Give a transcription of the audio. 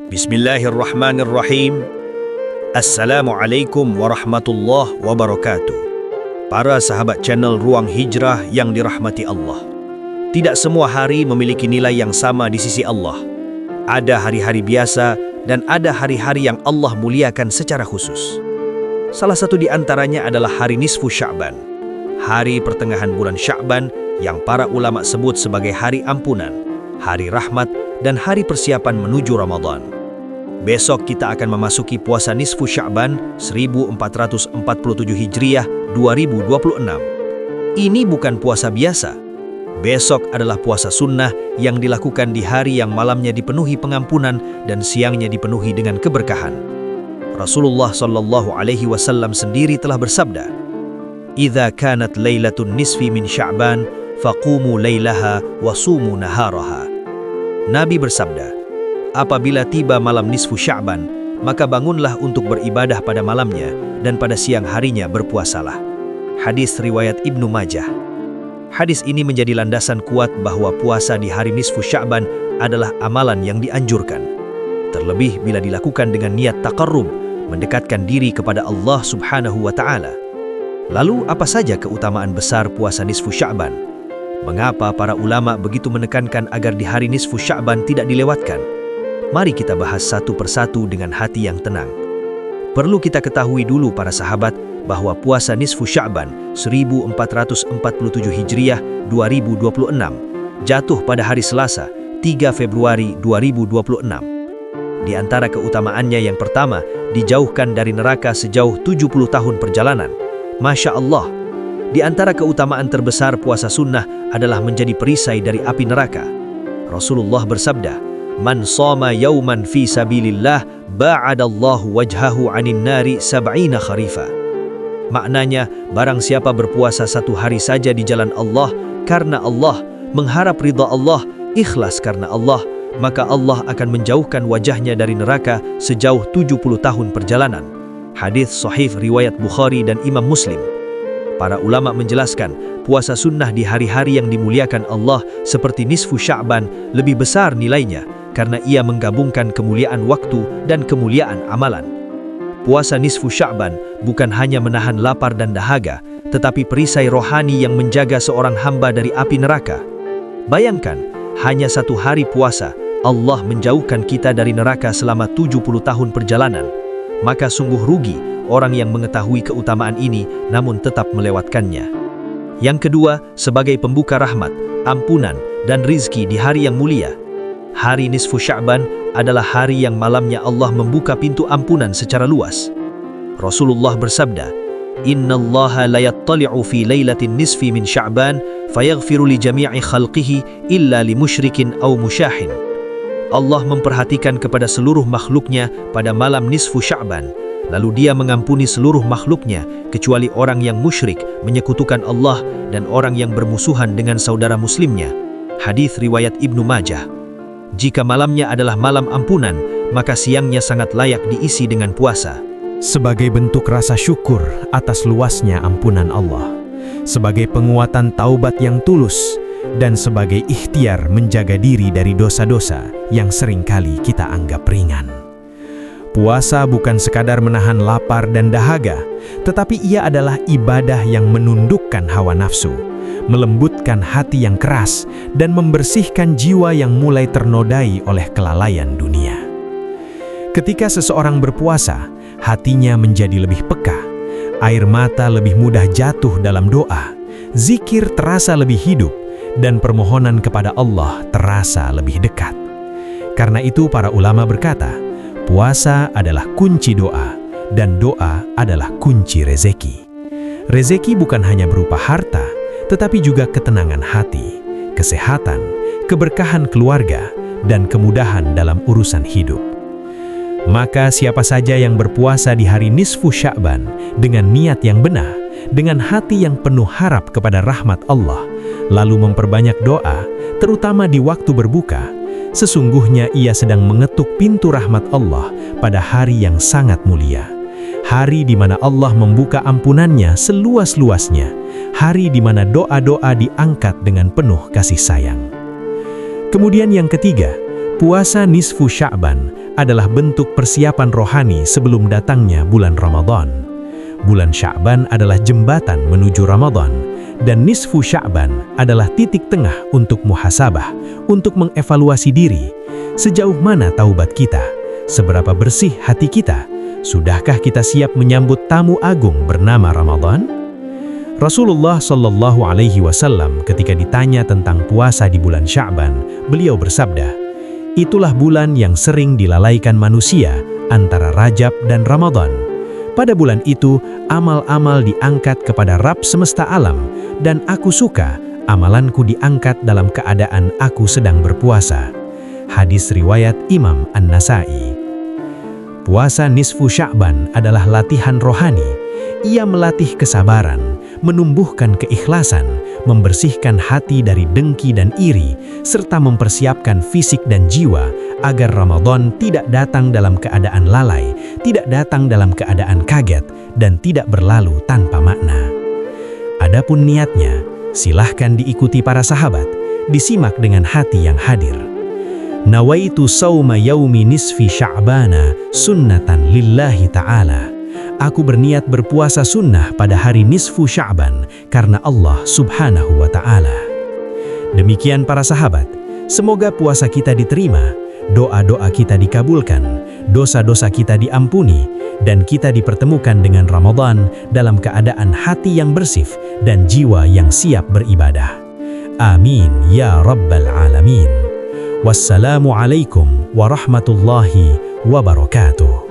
Bismillahirrahmanirrahim. Assalamualaikum warahmatullahi wabarakatuh. Para sahabat channel Ruang Hijrah yang dirahmati Allah. Tidak semua hari memiliki nilai yang sama di sisi Allah. Ada hari-hari biasa dan ada hari-hari yang Allah muliakan secara khusus. Salah satu di antaranya adalah hari nisfu Sya'ban, hari pertengahan bulan Sya'ban yang para ulama sebut sebagai hari ampunan, hari rahmat, dan hari persiapan menuju Ramadan. Besok kita akan memasuki puasa nisfu Sya'ban 1447 Hijriah 2026. Ini bukan puasa biasa. Besok adalah puasa sunnah yang dilakukan di hari yang malamnya dipenuhi pengampunan dan siangnya dipenuhi dengan keberkahan. Rasulullah SAW sendiri telah bersabda, "Idza kanat lailatun nisfi min Sya'ban, faqumu lailaha wa sumu naharaha." Nabi bersabda, apabila tiba malam nisfu Sya'ban, maka bangunlah untuk beribadah pada malamnya dan pada siang harinya berpuasalah. Hadis riwayat Ibnu Majah. Hadis ini menjadi landasan kuat bahwa puasa di hari nisfu Sya'ban adalah amalan yang dianjurkan. Terlebih bila dilakukan dengan niat taqarrub, mendekatkan diri kepada Allah Subhanahu wa Ta'ala. Lalu apa saja keutamaan besar puasa nisfu Sya'ban? Mengapa para ulama begitu menekankan agar di hari nisfu Sya'ban tidak dilewatkan? Mari kita bahas satu persatu dengan hati yang tenang. Perlu kita ketahui dulu para sahabat bahwa puasa nisfu Sya'ban 1447 Hijriah 2026 jatuh pada hari Selasa 3 Februari 2026. Di antara keutamaannya yang pertama, dijauhkan dari neraka sejauh 70 tahun perjalanan. Masya Allah. Di antara keutamaan terbesar puasa sunnah adalah menjadi perisai dari api neraka. Rasulullah bersabda, "Man shoma yauman fi sabilillah, ba'adallahu wajhahu 'anin nari 70 kharifa." Maknanya, barang siapa berpuasa satu hari saja di jalan Allah, karena Allah, mengharap ridha Allah, ikhlas karena Allah, maka Allah akan menjauhkan wajahnya dari neraka sejauh 70 tahun perjalanan. Hadis sahih riwayat Bukhari dan Imam Muslim. Para ulama menjelaskan, puasa sunnah di hari-hari yang dimuliakan Allah seperti nisfu Sya'ban lebih besar nilainya karena ia menggabungkan kemuliaan waktu dan kemuliaan amalan. Puasa nisfu Sya'ban bukan hanya menahan lapar dan dahaga, tetapi perisai rohani yang menjaga seorang hamba dari api neraka. Bayangkan, hanya satu hari puasa, Allah menjauhkan kita dari neraka selama 70 tahun perjalanan. Maka sungguh rugi orang yang mengetahui keutamaan ini namun tetap melewatkannya. Yang kedua, sebagai pembuka rahmat, ampunan, dan rizki di hari yang mulia. Hari nisfu Sya'ban adalah hari yang malamnya Allah membuka pintu ampunan secara luas. Rasulullah bersabda, "Innallaha la yattali'u fi lailatin nisfi min Sya'ban fayaghfiru li jami'i khalqihi illa li musyrikin aw musyahin." Allah memperhatikan kepada seluruh makhluknya pada malam nisfu Sya'ban, lalu dia mengampuni seluruh makhluknya kecuali orang yang musyrik, menyekutukan Allah, dan orang yang bermusuhan dengan saudara muslimnya. Hadis riwayat Ibnu Majah. Jika malamnya adalah malam ampunan, maka siangnya sangat layak diisi dengan puasa. Sebagai bentuk rasa syukur atas luasnya ampunan Allah, sebagai penguatan taubat yang tulus, dan sebagai ikhtiar menjaga diri dari dosa-dosa yang seringkali kita anggap ringan. Puasa bukan sekadar menahan lapar dan dahaga, tetapi ia adalah ibadah yang menundukkan hawa nafsu, melembutkan hati yang keras, dan membersihkan jiwa yang mulai ternodai oleh kelalaian dunia. Ketika seseorang berpuasa, hatinya menjadi lebih peka, air mata lebih mudah jatuh dalam doa, zikir terasa lebih hidup, dan permohonan kepada Allah terasa lebih dekat. Karena itu para ulama berkata, puasa adalah kunci doa, dan doa adalah kunci rezeki. Rezeki bukan hanya berupa harta, tetapi juga ketenangan hati, kesehatan, keberkahan keluarga, dan kemudahan dalam urusan hidup. Maka siapa saja yang berpuasa di hari nisfu Sya'ban dengan niat yang benar, dengan hati yang penuh harap kepada rahmat Allah, lalu memperbanyak doa, terutama di waktu berbuka, sesungguhnya ia sedang mengetuk pintu rahmat Allah pada hari yang sangat mulia. Hari di mana Allah membuka ampunannya seluas-luasnya, hari di mana doa-doa diangkat dengan penuh kasih sayang. Kemudian yang ketiga, puasa nisfu Sya'ban adalah bentuk persiapan rohani sebelum datangnya bulan Ramadan. Bulan Sya'ban adalah jembatan menuju Ramadan, dan nisfu Sya'ban adalah titik tengah untuk muhasabah, untuk mengevaluasi diri. Sejauh mana taubat kita? Seberapa bersih hati kita? Sudahkah kita siap menyambut tamu agung bernama Ramadan? Rasulullah Shallallahu Alaihi Wasallam ketika ditanya tentang puasa di bulan Sya'ban, beliau bersabda, "Itulah bulan yang sering dilalaikan manusia antara Rajab dan Ramadan. Pada bulan itu, amal-amal diangkat kepada Rabb semesta alam, dan aku suka amalanku diangkat dalam keadaan aku sedang berpuasa." Hadis riwayat Imam An-Nasai. Puasa nisfu Sya'ban adalah latihan rohani. Ia melatih kesabaran, menumbuhkan keikhlasan, membersihkan hati dari dengki dan iri, serta mempersiapkan fisik dan jiwa agar Ramadan tidak datang dalam keadaan lalai, tidak datang dalam keadaan kaget, dan tidak berlalu tanpa makna. Adapun niatnya, silahkan diikuti para sahabat, disimak dengan hati yang hadir. Nawaitu sawma yaumi nisfi Sya'bana sunnatan lillahi ta'ala. Aku berniat berpuasa sunnah pada hari nisfu Sya'ban karena Allah subhanahu wa ta'ala. Demikian para sahabat, semoga puasa kita diterima, doa-doa kita dikabulkan, dosa-dosa kita diampuni, dan kita dipertemukan dengan Ramadan dalam keadaan hati yang bersih dan jiwa yang siap beribadah. Amin ya Rabbal Alamin. Wassalamualaikum warahmatullahi wabarakatuh.